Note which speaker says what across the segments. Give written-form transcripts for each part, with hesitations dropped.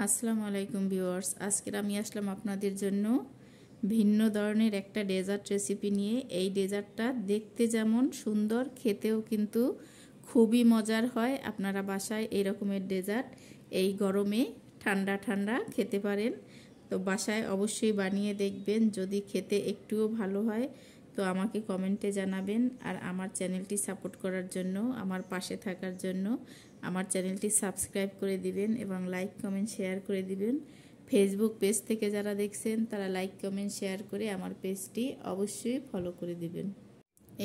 Speaker 1: আসসালামু আলাইকুম ভিউয়ার্স, আজকে আমি আসলাম আপনাদের জন্য ভিন্ন ধরনের একটা ডেজার্ট রেসিপি নিয়ে। এই ডেজার্টটা দেখতে যেমন সুন্দর, খেতেও কিন্তু খুবই মজার হয়। আপনারা বাসায় এই রকমের ডেজার্ট এই গরমে ঠান্ডা ঠান্ডা খেতে পারেন। তো বাসায় অবশ্যই বানিয়ে দেখবেন। যদি খেতে একটুও ভালো হয় তো আমাকে কমেন্টে জানাবেন। আর আমার চ্যানেলটি সাপোর্ট করার জন্য, আমার পাশে থাকার জন্য আমার চ্যানেলটি সাবস্ক্রাইব করে দিবেন এবং লাইক কমেন্ট শেয়ার করে দিবেন। ফেসবুক পেজ থেকে যারা দেখছেন তারা লাইক কমেন্ট শেয়ার করে আমার পেজটি অবশ্যই ফলো করে দিবেন।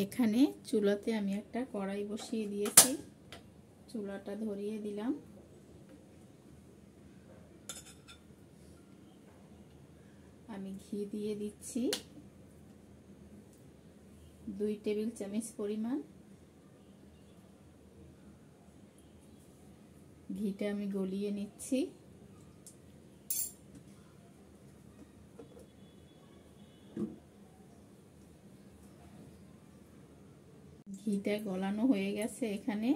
Speaker 1: এখানে চুলাতে আমি একটা কড়াই বসিয়ে দিয়েছি, চুলাটা ধরিয়ে দিলাম। আমি ঘি দিয়ে দিচ্ছি 2 টেবিল চামচ পরিমাণ। ঘিটা আমি গলিয়ে নিচ্ছি। ঘিটা গলানো হয়ে গেছে। এখানে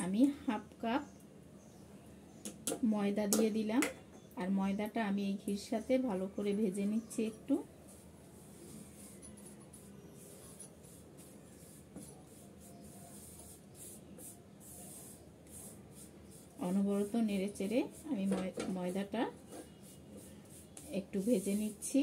Speaker 1: আমি হাফ কাপ ময়দা দিয়ে দিলাম, আর ময়দাটা আমি এই ঘির সাথে ভালো করে ভেজে নিচ্ছি। একটু অনবরত নেড়ে চেড়ে আমি ময়দাটা একটু ভেজে নিচ্ছি।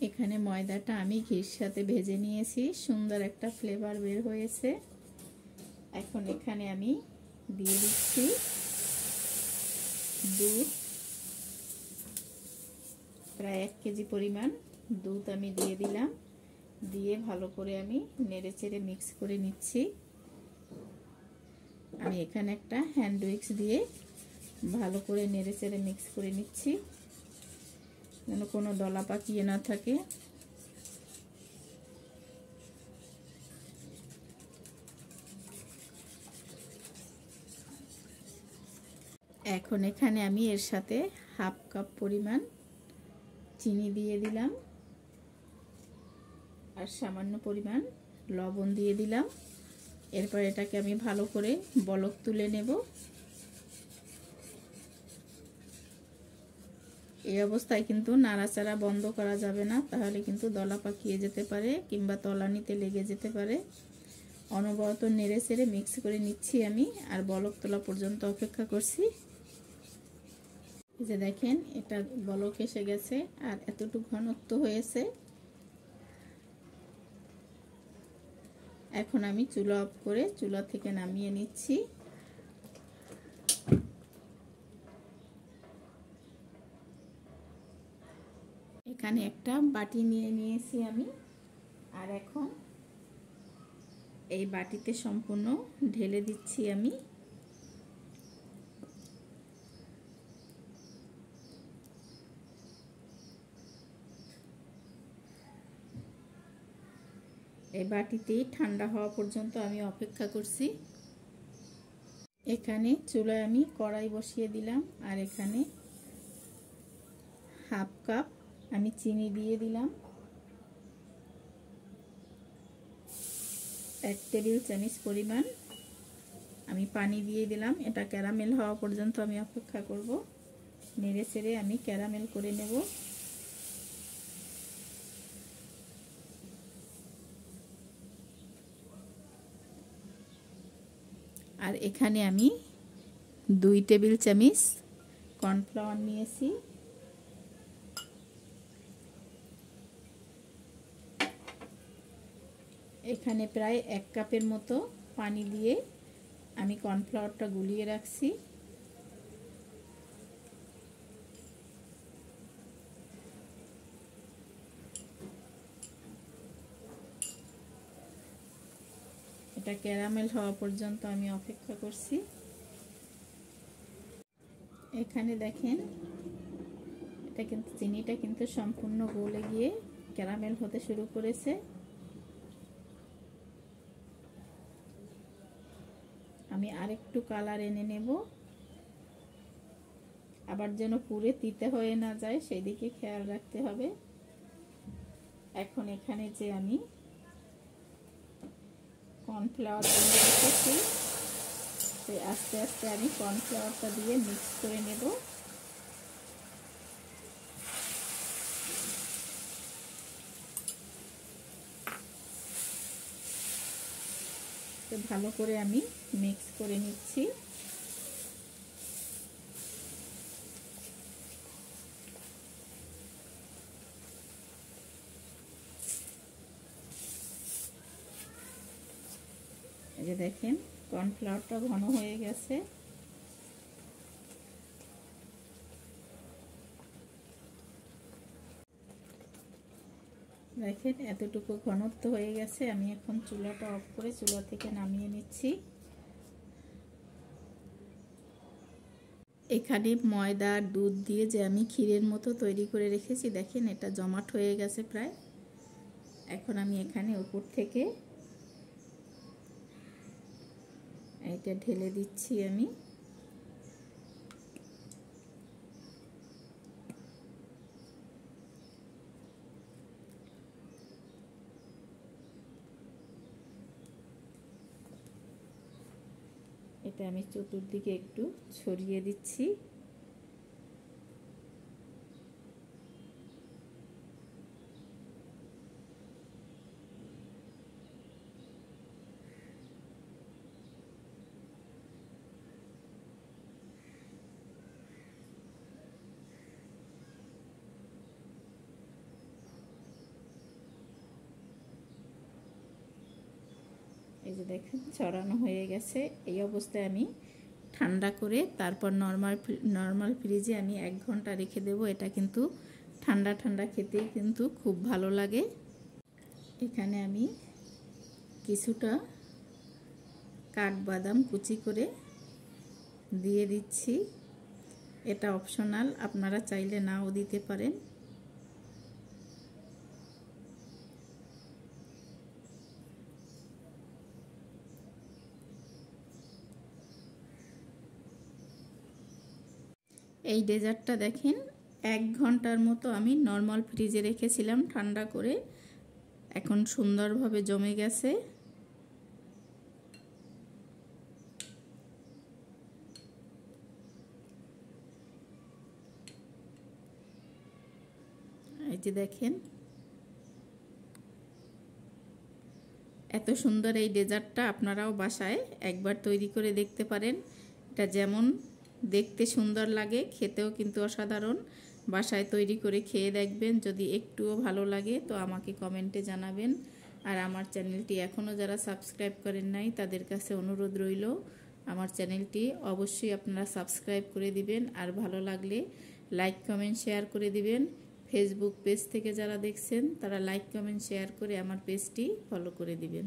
Speaker 1: এখানে ময়দাটা আমি ঘির সাথে ভেজে নিয়েছি, সুন্দর একটা ফ্লেভার বের হয়েছে। এখন এখানে আমি দিয়ে দিচ্ছি দুধ, প্রায় 1 কেজি পরিমাণ দুধ আমি দিয়ে দিলাম। দিয়ে ভালো করে আমি নেড়ে চেড়ে মিক্স করে নিচ্ছি। আমি এখানে একটা হ্যান্ড উইক্স দিয়ে ভালো করে নেড়ে চেড়ে মিক্স করে নিচ্ছি, যেন কোনো দলা পাকিয়ে না থাকে। এখন এখানে আমি এর সাথে হাফ কাপ পরিমাণ চিনি দিয়ে দিলাম, আর সামান্য পরিমাণ লবণ দিয়ে দিলাম। এরপর এটাকে আমি ভালো করে বলক তুলে নেব। এই অবস্থায় কিন্তু নাড়াচাড়া বন্ধ করা যাবে না, তাহলে কিন্তু দলা পাকিয়ে যেতে পারে কিংবা তলানিতে লেগে যেতে পারে। অনবরত নেড়ে চেড়ে মিক্স করে নিচ্ছি আমি, আর বলক তোলা পর্যন্ত অপেক্ষা করছি। এই যে দেখেন, এটা বলক এসে গেছে আর এতটুকু ঘনত্ব হয়েছে। এখন আমি চুলা অফ করে চুলা থেকে নামিয়ে নিচ্ছি। এখানে একটা বাটি নিয়ে নিয়েছি আমি, আর এখন এই বাটিতে সম্পূর্ণ ঢেলে দিচ্ছি আমি। এই বাটিতেই ঠান্ডা হওয়া পর্যন্ত আমি অপেক্ষা করছি। এখানে চুলায় আমি কড়াই বসিয়ে দিলাম, আর এখানে হাফ কাপ আমি চিনি দিয়ে দিলাম। 1 টেবিল চামচ পরিমাণ আমি পানি দিয়ে দিলাম। এটা ক্যারামেল হওয়া পর্যন্ত আমি অপেক্ষা করব। নেড়ে চেড়ে আমি ক্যারামেল করে নেব। আর এখানে আমি 2 টেবিল চামচ কর্নফ্লাওয়ার নিয়েছি। এখানে প্রায় 1 কাপের মতো পানি দিয়ে আমি কর্নফ্লাওয়ারটা গুলিয়ে রাখছি। এটা ক্যারামেল হওয়া পর্যন্ত আমি অপেক্ষা করছি। এখানে দেখেন, এটা কিন্তু চিনিটা কিন্তু সম্পূর্ণ গলে গিয়ে ক্যারামেল হতে শুরু করেছে। আমি আরেকটু কালার এনে নেব। আবার যেন পুরে তিতে হয়ে না যায় সেই দিকে খেয়াল রাখতে হবে। এখন এখানে যে আমি কর্নফ্লাওয়ার দিয়ে রেখেছি, আস্তে আস্তে আমি কর্নফ্লাওয়ারটা দিয়ে মিক্স করে নেব। তো ভালো করে আমি মিক্স করে নিচ্ছি। এই যে দেখেন কর্নফ্লাওয়ারটা ঘন হয়ে গেছে। দেখেন এতটুকু ঘনত্ব হয়ে গেছে। আমি এখন চুলাটা অফ করে চুলা থেকে নামিয়ে নিচ্ছি। এখানে ময়দা আর দুধ দিয়ে যে আমি ক্ষীরের মতো তৈরি করে রেখেছি, দেখেন এটা জমাট হয়ে গেছে প্রায়। এখন আমি এখানে উপর থেকে এটা ঢেলে দিচ্ছি আমি। এটা আমি চতুর্দিকে একটু ছড়িয়ে দিচ্ছি। এই যে দেখেন ছড়ানো হয়ে গেছে। এই অবস্থায় আমি ঠান্ডা করে তারপর নর্মাল ফ্রিজে আমি 1 ঘন্টা রেখে দেব। এটা কিন্তু ঠান্ডা ঠান্ডা খেতে কিন্তু খুব ভালো লাগে। এখানে আমি কিছুটা কাঠবাদাম কুচি করে দিয়ে দিচ্ছি। এটা অপশনাল, আপনারা চাইলে নাও দিতে পারেন। এই ডেজার্টটা দেখেন 1 ঘন্টার মতো আমি নর্মাল ফ্রিজে রেখেছিলাম ঠান্ডা করে। এখন সুন্দরভাবে জমে গেছে। এই যে দেখেন এত সুন্দর এই ডেজার্টটা আপনারাও বাসায় একবার তৈরি করে দেখতে পারেন। এটা যেমন দেখতে সুন্দর লাগে, খেতেও কিন্তু অসাধারণ। বাসায় তৈরি করে খেয়ে দেখবেন, যদি একটুও ভালো লাগে তো আমাকে কমেন্টে জানাবেন। আর আমার চ্যানেলটি এখনও যারা সাবস্ক্রাইব করেন নাই তাদের কাছে অনুরোধ রইল, আমার চ্যানেলটি অবশ্যই আপনারা সাবস্ক্রাইব করে দিবেন। আর ভালো লাগলে লাইক কমেন্ট শেয়ার করে দিবেন। ফেসবুক পেজ থেকে যারা দেখছেন তারা লাইক কমেন্ট শেয়ার করে আমার পেজটি ফলো করে দিবেন।